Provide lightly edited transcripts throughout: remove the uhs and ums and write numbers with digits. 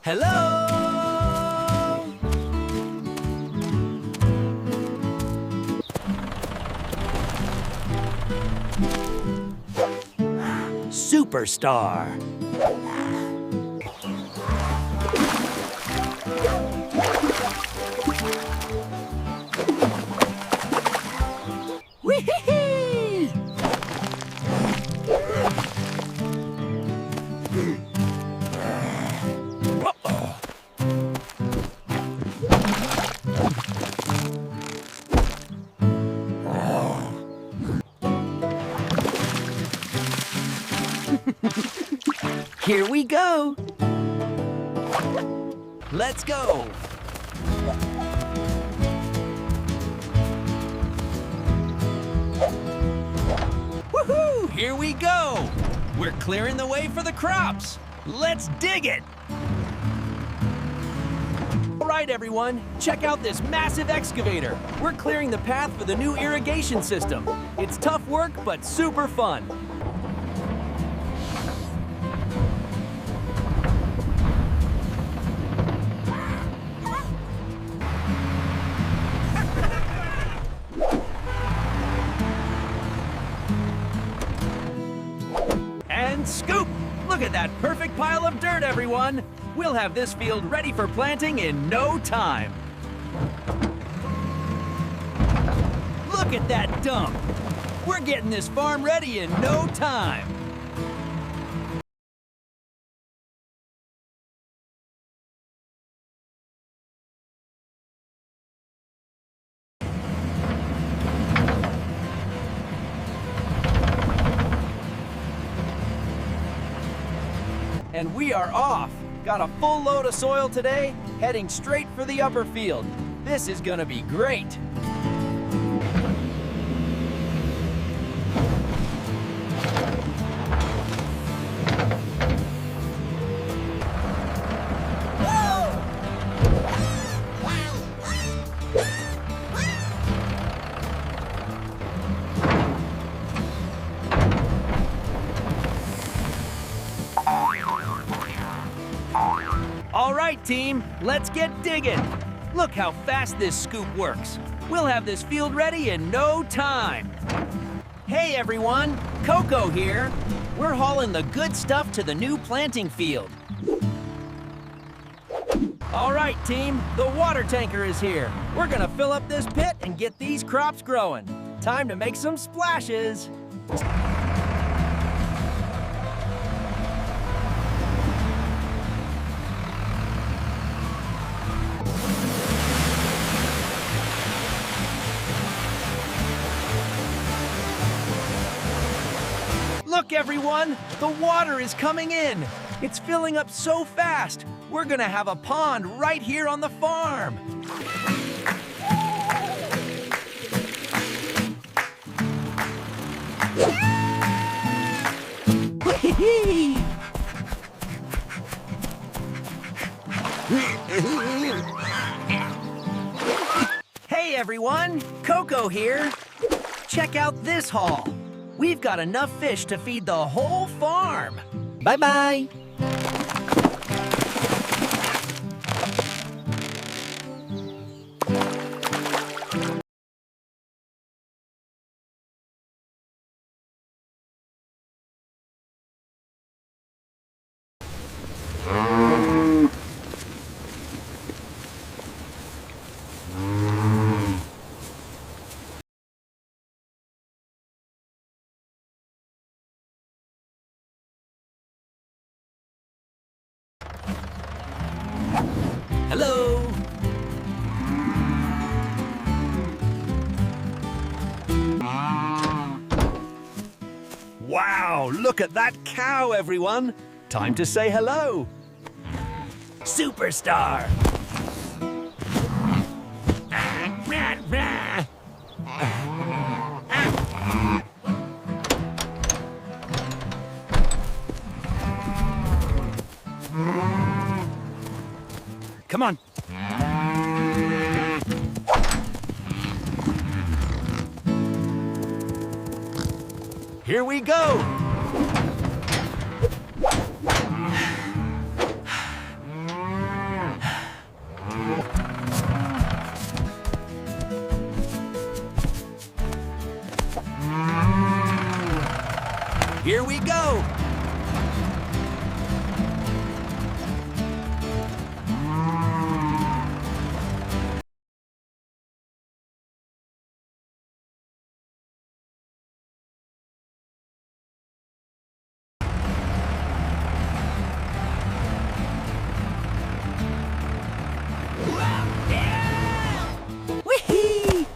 Hello! Superstar. Whee-hee-hee! Here we go. Let's go. Woohoo! Here we go. We're clearing the way for the crops. Let's dig it. All right, everyone, check out this massive excavator. We're clearing the path for the new irrigation system. It's tough work, but super fun. And scoop! Look at that perfect pile of dirt, everyone! We'll have this field ready for planting in no time. Look at that dump! We're getting this farm ready in no time. And we are off. Got a full load of soil today, heading straight for the upper field. This is gonna be great. All right, team, let's get digging. Look how fast this scoop works. We'll have this field ready in no time. Hey, everyone, Coco here. We're hauling the good stuff to the new planting field. All right, team, the water tanker is here. We're gonna fill up this pit and get these crops growing. Time to make some splashes. Look, everyone, the water is coming in. It's filling up so fast. We're gonna have a pond right here on the farm. Hey, everyone, Coco here. Check out this haul. We've got enough fish to feed the whole farm. Bye-bye. Hello. Wow, look at that cow, everyone. Time to say hello. Superstar. Come on. Here we go. Here we go! Whee!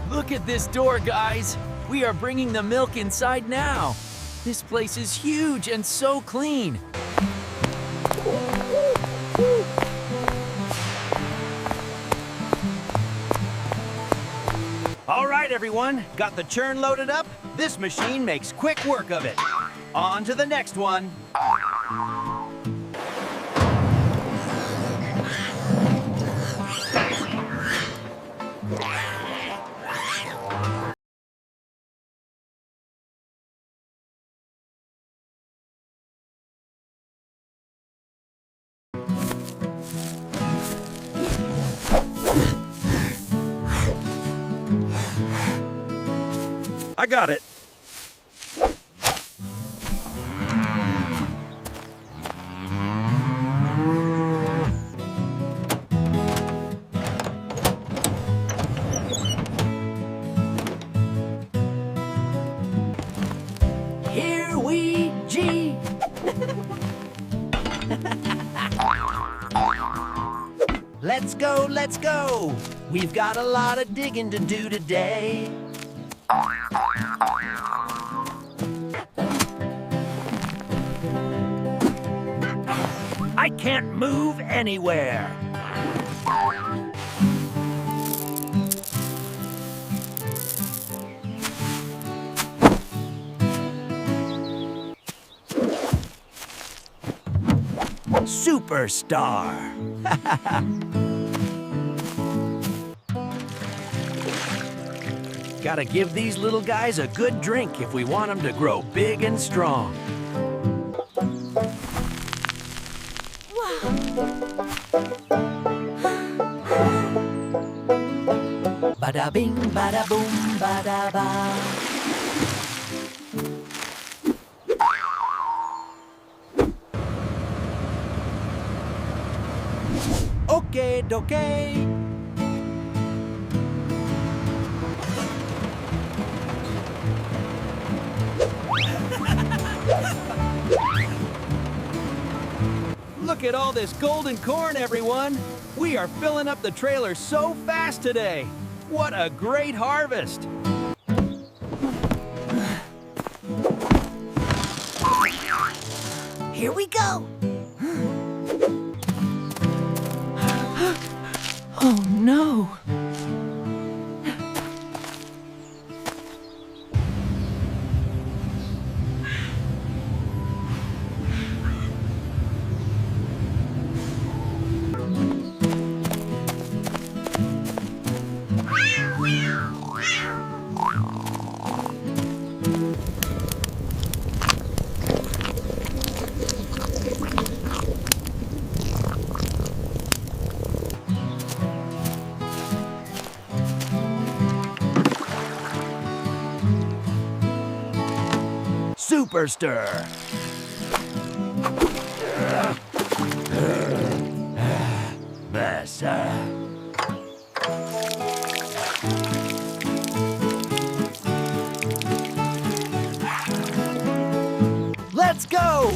Look at this door, guys. We are bringing the milk inside now. This place is huge and so clean. All right, everyone. Got the churn loaded up? This machine makes quick work of it. On to the next one. I got it. Here we G. Let's go, let's go. We've got a lot of digging to do today. I can't move anywhere. Superstar. Gotta give these little guys a good drink if we want them to grow big and strong. Bada bing, bada boom, bada ba. Okay, dokie. Look at all this golden corn, everyone! We are filling up the trailer so fast today! What a great harvest! Here we go! Oh no! Super Stir. Let's go!